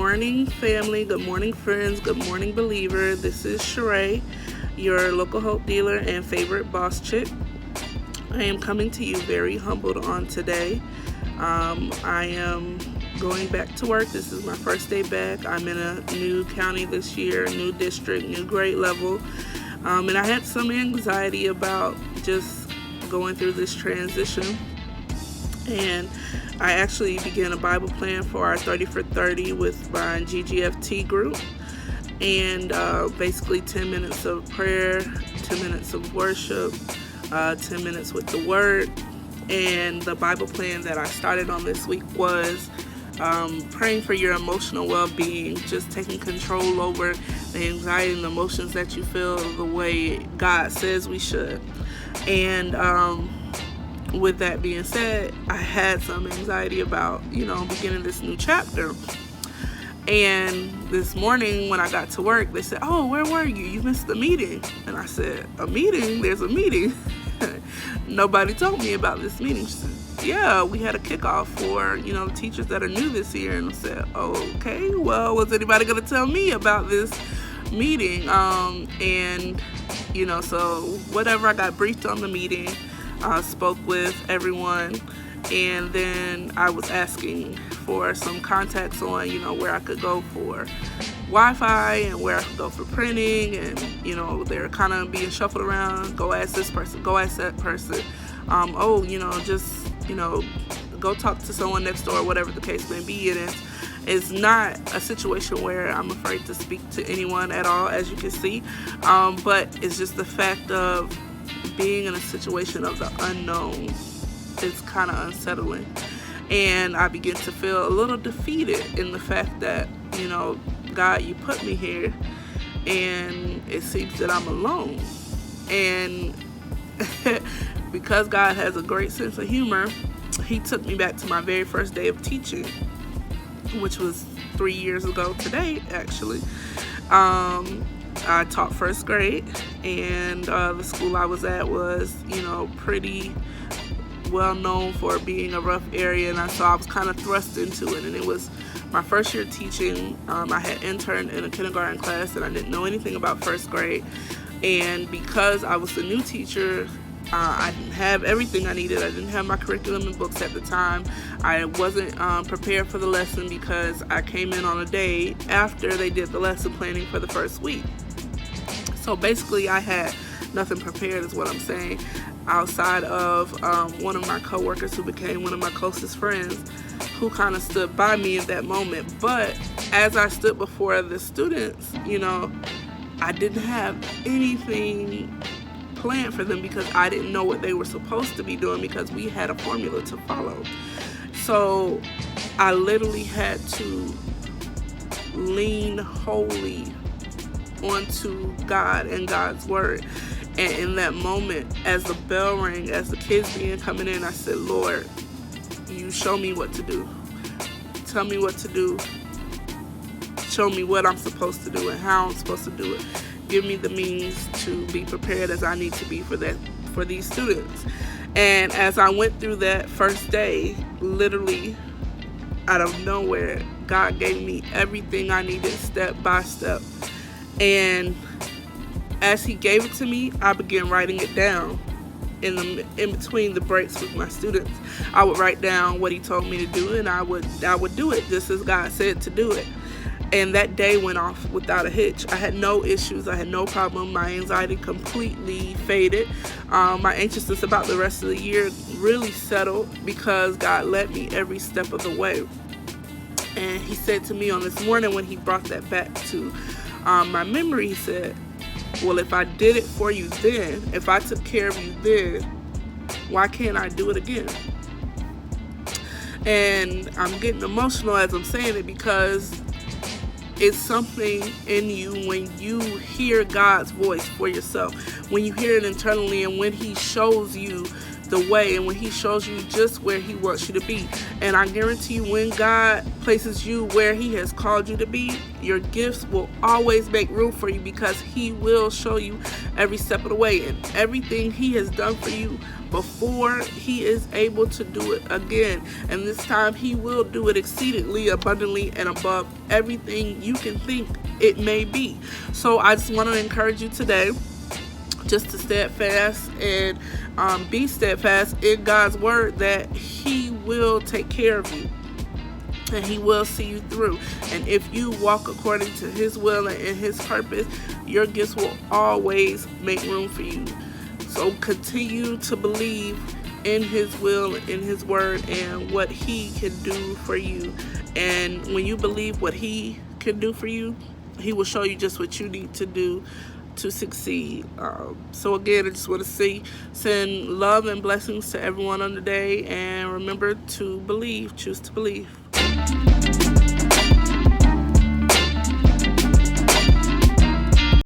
morning, family. Good morning, friends. Good morning, believer. This is Sheree, your local hope dealer and favorite boss chick. I am coming to you very humbled on today. I am going back to work. This is my first day back. I'm in a new county this year, new district, new grade level. And I had some anxiety about just going through this transition. And I actually began a Bible plan for our 30 for 30 with my GGFT group. And basically 10 minutes of prayer, 10 minutes of worship, 10 minutes with the Word. And the Bible plan that I started on this week was praying for your emotional well-being, just taking control over the anxiety and the emotions that you feel the way God says we should. And with that being said, I had some anxiety about, beginning this new chapter. And this morning when I got to work, they said, "Oh, where were you? You missed the meeting." And I said, "A meeting? There's a meeting." Nobody told me about this meeting. She said, "Yeah, we had a kickoff for, the teachers that are new this year." And I said, "Okay, well, was anybody going to tell me about this meeting?" So whatever, I got briefed on the meeting, spoke with everyone, and then I was asking for some contacts on, where I could go for Wi-Fi and where I could go for printing, and, they're kind of being shuffled around. Go ask this person, go ask that person. Go talk to someone next door, whatever the case may be. And it's not a situation where I'm afraid to speak to anyone at all, as you can see. But it's just the fact of being in a situation of the unknown. It's kind of unsettling. And I begin to feel a little defeated in the fact that, God, you put me here, and it seems that I'm alone. And because God has a great sense of humor, He took me back to my very first day of teaching, which was 3 years ago today, actually. I taught first grade, and the school I was at was, pretty well known for being a rough area, and so I was kind of thrust into it. And it was my first year teaching. I had interned in a kindergarten class, and I didn't know anything about first grade. And because I was the new teacher, I didn't have everything I needed. I didn't have my curriculum and books at the time. I wasn't prepared for the lesson because I came in on a day after they did the lesson planning for the first week. So basically I had nothing prepared, is what I'm saying, outside of one of my coworkers who became one of my closest friends, who kind of stood by me in that moment. But as I stood before the students, I didn't have anything planned for them because I didn't know what they were supposed to be doing, because we had a formula to follow. So I literally had to lean wholly onto God and God's word. And in that moment, as the bell rang, as the kids began coming in, I said, "Lord, you show me what to do. Tell me what to do. Show me what I'm supposed to do and how I'm supposed to do it. Give me the means to be prepared as I need to be for these students." And as I went through that first day, literally out of nowhere, God gave me everything I needed step by step. And as He gave it to me, I began writing it down in between the breaks with my students. I would write down what He told me to do, and I would do it just as God said to do it. And that day went off without a hitch. I had no issues. I had no problem. My anxiety completely faded. My anxiousness about the rest of the year really settled because God led me every step of the way. And He said to me on this morning, when He brought that back to my memory, He said, "Well, if I did it for you then, if I took care of you then, why can't I do it again?" And I'm getting emotional as I'm saying it, because it's something in you when you hear God's voice for yourself, when you hear it internally, and when He shows you the way, and when He shows you just where He wants you to be. And I guarantee you, when God places you where He has called you to be, your gifts will always make room for you, because He will show you every step of the way. And everything He has done for you before, he is able to do it again. And this time he will do it exceedingly abundantly and above everything you can think it may be. So I just want to encourage you today just to steadfast and be steadfast in God's word, that he will take care of you and he will see you through. And if you walk according to his will and in his purpose, your gifts will always make room for you. So continue to believe in his will, in his word, and what he can do for you. And when you believe what he can do for you, he will show you just what you need to do to succeed. So again, I just want to send love and blessings to everyone on the day, and remember to believe, choose to believe.